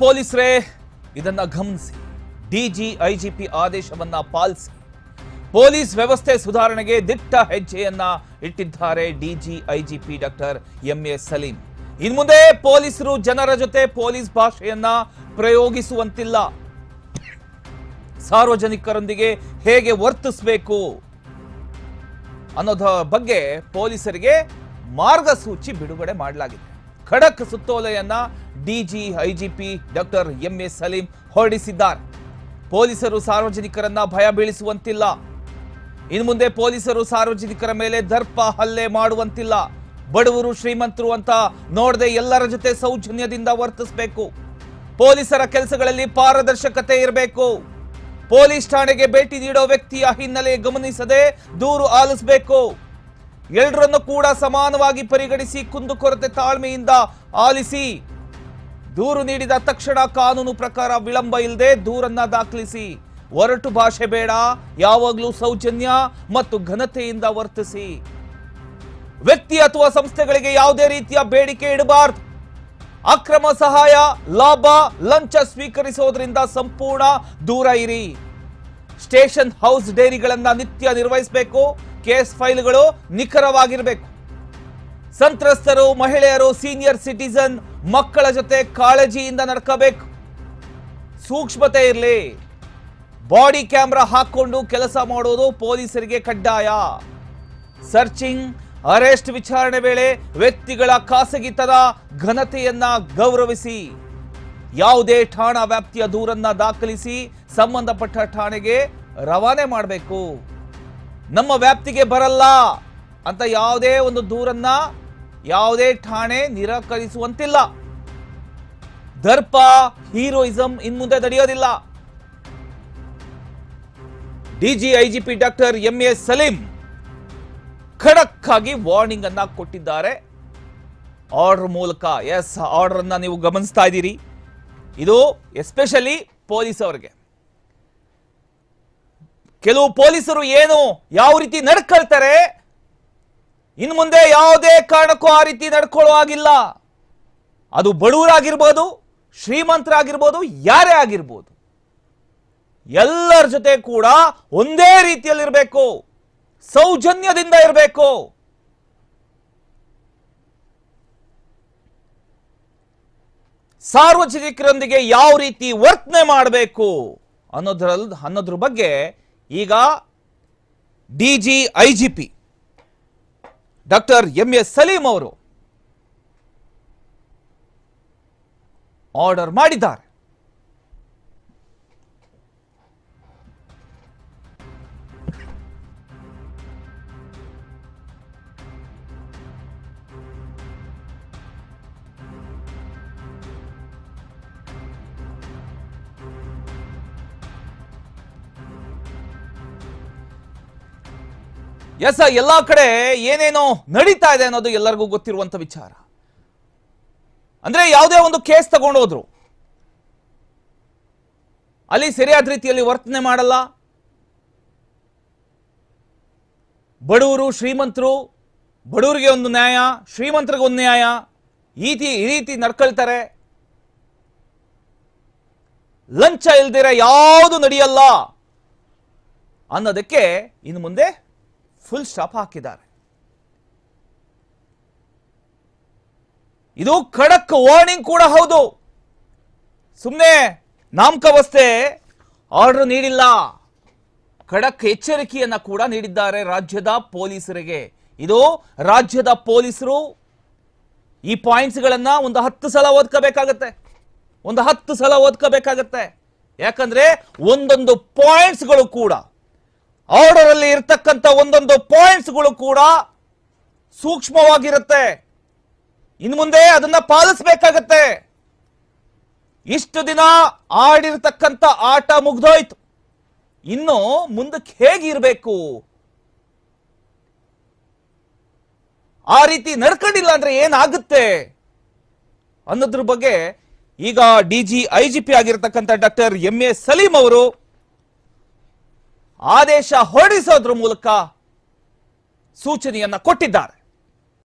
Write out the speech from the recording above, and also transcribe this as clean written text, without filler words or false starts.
ಪೊಲೀಸರೇ ಇದನ್ನ ಗಮನಿಸಿ, DG IGP ಆದೇಶವನ್ನ ಪಾಲಿಸಿ ಪೊಲೀಸ್ ವ್ಯವಸ್ಥೆ ಸುಧಾರಣೆಗೆ ದಿಟ್ಟ ಹೆಜ್ಜೆಯನ್ನ ಇಟ್ಟಿದ್ದಾರೆ DG IGP doctor MA Saleem. ಇನ್ಮುಂದೆ ಪೊಲೀಸರು ಜನರ ಜೊತೆ ಪೊಲೀಸ್ ಭಾಷೆಯನ್ನ ಪ್ರಯೋಗಿಸುವಂತಿಲ್ಲ, ಸಾರ್ವಜನಿಕರೊಂದಿಗೆ ಹೇಗೆ ವರ್ತಿಸಬೇಕು ಅನ್ನೋದ ಬಗ್ಗೆ ಪೊಲೀಸರಿಗೆ ಮಾರ್ಗಸೂಚಿ ಬಿಡುಗಡೆ ಮಾಡಲಾಗಿದೆ. ಖಡಕ್ ಸುತ್ತೋಲೆಯನ್ನ DG IGP doctor MA Saleem ಹೊರಡಿಸಿದ್ದಾರೆ. ಪೊಲೀಸರು ಸಾರ್ವಜನಿಕರನ್ನ ಭಯ ಬೀಳಿಸುವಂತಿಲ್ಲ, ಇನ್ಮುಂದೆ ಪೊಲೀಸರು ಸಾರ್ವಜನಿಕರ ಮೇಲೆ ದರ್ಪ ಹಲ್ಲೆ ಮಾಡುವಂತಿಲ್ಲ, ಬಡವರು ಶ್ರೀಮಂತರು ಅಂತ ನೋಡದೆ ಎಲ್ಲರ ಜೊತೆ ಸೌಜನ್ಯದಿಂದ ವರ್ತಿಸಬೇಕು, ಪೊಲೀಸರ ಕೆಲಸಗಳಲ್ಲಿ ಪಾರದರ್ಶಕತೆ ಇರಬೇಕು, ಪೊಲೀಸ್ ಠಾಣೆಗೆ ಭೇಟಿ ನೀಡೋ ವ್ಯಕ್ತಿಯ ಹಿನ್ನೆಲೆ ಗಮನಿಸದೆ ದೂರು ಆಲಿಸಬೇಕು, ಎಲ್ಲರನ್ನು ಕೂಡ ಸಮಾನವಾಗಿ ಪರಿಗಣಿಸಿ ಕುಂದುಕೊರತೆ ತಾಳ್ಮೆಯಿಂದ ಆಲಿಸಿ, ದೂರು ನೀಡಿದ ತಕ್ಷಣ ಕಾನೂನು ಪ್ರಕಾರ ವಿಳಂಬ ಇಲ್ಲದೆ ದೂರನ್ನ ದಾಖಲಿಸಿ, ಒರಟು ಭಾಷೆ ಬೇಡ, ಯಾವಾಗಲೂ ಸೌಜನ್ಯ ಮತ್ತು ಘನತೆಯಿಂದ ವರ್ತಿಸಿ, ವ್ಯಕ್ತಿ ಅಥವಾ ಸಂಸ್ಥೆಗಳಿಗೆ ಯಾವುದೇ ರೀತಿಯ ಬೇಡಿಕೆ ಇಡಬಾರದು, ಅಕ್ರಮ ಸಹಾಯ, ಲಾಭ, ಲಂಚ ಸ್ವೀಕರಿಸೋದ್ರಿಂದ ಸಂಪೂರ್ಣ ದೂರ ಇರಿ, ಸ್ಟೇಷನ್ ಹೌಸ್ ಡೈರಿಗಳನ್ನ ನಿತ್ಯ ನಿರ್ವಹಿಸಬೇಕು, ಕೇಸ್ ಫೈಲ್ಗಳು ನಿಖರವಾಗಿರಬೇಕು, ಸಂತ್ರಸ್ತರು, ಮಹಿಳೆಯರು, ಸೀನಿಯರ್ ಸಿಟಿಸನ್, ಮಕ್ಕಳ ಜೊತೆ ಕಾಳಜಿಯಿಂದ ನಡ್ಕೋಬೇಕು, ಸೂಕ್ಷ್ಮತೆ ಇರಲಿ, ಬಾಡಿ ಕ್ಯಾಮೆರಾ ಹಾಕೊಂಡು ಕೆಲಸ ಮಾಡೋದು ಪೊಲೀಸರಿಗೆ ಕಡ್ಡಾಯ, ಸರ್ಚಿಂಗ್, ಅರೆಸ್ಟ್ ವಿಚಾರಣೆ ವೇಳೆ ವ್ಯಕ್ತಿಗಳ ಖಾಸಗಿತನ ಘನತೆಯನ್ನ ಗೌರವಿಸಿ, ಯಾವುದೇ ಠಾಣಾ ವ್ಯಾಪ್ತಿಯ ದೂರನ್ನ ದಾಖಲಿಸಿ ಸಂಬಂಧಪಟ್ಟ ಠಾಣೆಗೆ ರವಾನೆ ಮಾಡಬೇಕು. ನಮ್ಮ ವ್ಯಾಪ್ತಿಗೆ ಬರಲ್ಲ ಅಂತ ಯಾವುದೇ ಒಂದು ದೂರನ್ನ ಯಾವುದೇ ಠಾಣೆ ನಿರಾಕರಿಸುವಂತಿಲ್ಲ. ದರ್ಪ, ಹೀರೋಯಿಸಂ ಇನ್ಮುಂದೆ ನಡೆಯೋದಿಲ್ಲ. DG IGP doctor MA Saleem ಖಡಕ್ ಆಗಿ ವಾರ್ನಿಂಗ್ ಅನ್ನ ಕೊಟ್ಟಿದ್ದಾರೆ ಆರ್ಡರ್ ಮೂಲಕ. ಎಸ್, ಆರ್ಡರ್ ಅನ್ನ ನೀವು ಗಮನಿಸ್ತಾ ಇದ್ದೀರಿ. ಇದು ಎಸ್ಪೆಷಲಿ ಪೊಲೀಸ್ ಅವರಿಗೆ. ಕೆಲವು ಪೊಲೀಸರು ಏನು ಯಾವ ರೀತಿ ನಡ್ಕೊಳ್ತಾರೆ, ಇನ್ನು ಮುಂದೆ ಯಾವುದೇ ಕಾರಣಕ್ಕೂ ಆ ರೀತಿ ನಡ್ಕೊಳ್ಳೋ ಆಗಿಲ್ಲ. ಅದು ಬಡವರಾಗಿರ್ಬೋದು, ಶ್ರೀಮಂತರಾಗಿರ್ಬೋದು, ಯಾರೇ ಆಗಿರ್ಬೋದು, ಎಲ್ಲರ ಜೊತೆ ಕೂಡ ಒಂದೇ ರೀತಿಯಲ್ಲಿರಬೇಕು, ಸೌಜನ್ಯದಿಂದ ಇರಬೇಕು. ಸಾರ್ವಜನಿಕರೊಂದಿಗೆ ಯಾವ ರೀತಿ ವರ್ತನೆ ಮಾಡಬೇಕು ಅನ್ನೋದ್ರ ಬಗ್ಗೆ ಈಗ DG IGP doctor MA Saleem ಅವರು ಆರ್ಡರ್ ಮಾಡಿದ್ದಾರೆ. ಎಸ್, ಎಲ್ಲಾ ಕಡೆ ಏನೇನೋ ನಡೀತಾ ಇದೆ ಅನ್ನೋದು ಎಲ್ಲರಿಗೂ ಗೊತ್ತಿರುವಂತ ವಿಚಾರ. ಅಂದ್ರೆ ಯಾವುದೇ ಒಂದು ಕೇಸ್ ತಗೊಂಡೋದ್ರು ಅಲ್ಲಿ ಸರಿಯಾದ ರೀತಿಯಲ್ಲಿ ವರ್ತನೆ ಮಾಡಲ್ಲ, ಬಡವರು ಶ್ರೀಮಂತರು, ಬಡವರಿಗೆ ಒಂದು ನ್ಯಾಯ, ಶ್ರೀಮಂತರಿಗೆ ಒಂದು ನ್ಯಾಯ, ಈ ರೀತಿ ನಡ್ಕೊಳ್ತಾರೆ, ಲಂಚ ಇಲ್ದಿರ ಯಾವುದು ನಡೆಯಲ್ಲ ಅನ್ನೋದಕ್ಕೆ ಇನ್ನು ಮುಂದೆ ಫುಲ್ ಸ್ಟಾಪ್ ಹಾಕಿದ್ದಾರೆ. ಇದು ಖಡಕ್ ವಾರ್ನಿಂಗ್ ಕೂಡ ಹೌದು. ಸುಮ್ಮನೆ ನಾಮಕಾವಸ್ಥೆ ಆರ್ಡರ್ ನೀಡಿಲ್ಲ, ಖಡಕ್ ಎಚ್ಚರಿಕೆಯನ್ನ ಕೂಡ ನೀಡಿದ್ದಾರೆ ರಾಜ್ಯದ ಪೊಲೀಸರಿಗೆ. ಇದು ರಾಜ್ಯದ ಪೊಲೀಸರು ಈ ಪಾಯಿಂಟ್ಸ್ಗಳನ್ನ ಒಂದು 10 ಸಲ ಓದ್ಕೋಬೇಕಾಗತ್ತೆ. ಯಾಕಂದ್ರೆ ಒಂದೊಂದು ಪಾಯಿಂಟ್ಸ್ಗಳು ಕೂಡ, ಆರ್ಡರ್ ಅಲ್ಲಿ ಇರ್ತಕ್ಕಂಥ ಒಂದೊಂದು ಪಾಯಿಂಟ್ಸ್ಗಳು ಕೂಡ ಸೂಕ್ಷ್ಮವಾಗಿರುತ್ತೆ. ಇನ್ನು ಮುಂದೆ ಅದನ್ನ ಪಾಲಿಸಬೇಕಾಗತ್ತೆ. ಇಷ್ಟು ದಿನ ಆಡಿರ್ತಕ್ಕಂಥ ಆಟ ಮುಗ್ದೋಯ್ತು, ಇನ್ನು ಮುಂದಕ್ಕೆ ಹೇಗಿರ್ಬೇಕು, ಆ ರೀತಿ ನಡ್ಕೊಂಡಿಲ್ಲ ಅಂದ್ರೆ ಏನಾಗುತ್ತೆ ಅನ್ನೋದ್ರ ಬಗ್ಗೆ ಈಗ ಡಿಜಿ ಐಜಿಪಿ ಆಗಿರತಕ್ಕಂಥ ಡಾಕ್ಟರ್ ಎಂಎ ಸಲೀಂ ಅವರು ಆದೇಶ ಹೊರಡಿಸೋದ್ರ ಮೂಲಕ ಸೂಚನೆಯನ್ನ ಕೊಟ್ಟಿದ್ದಾರೆ.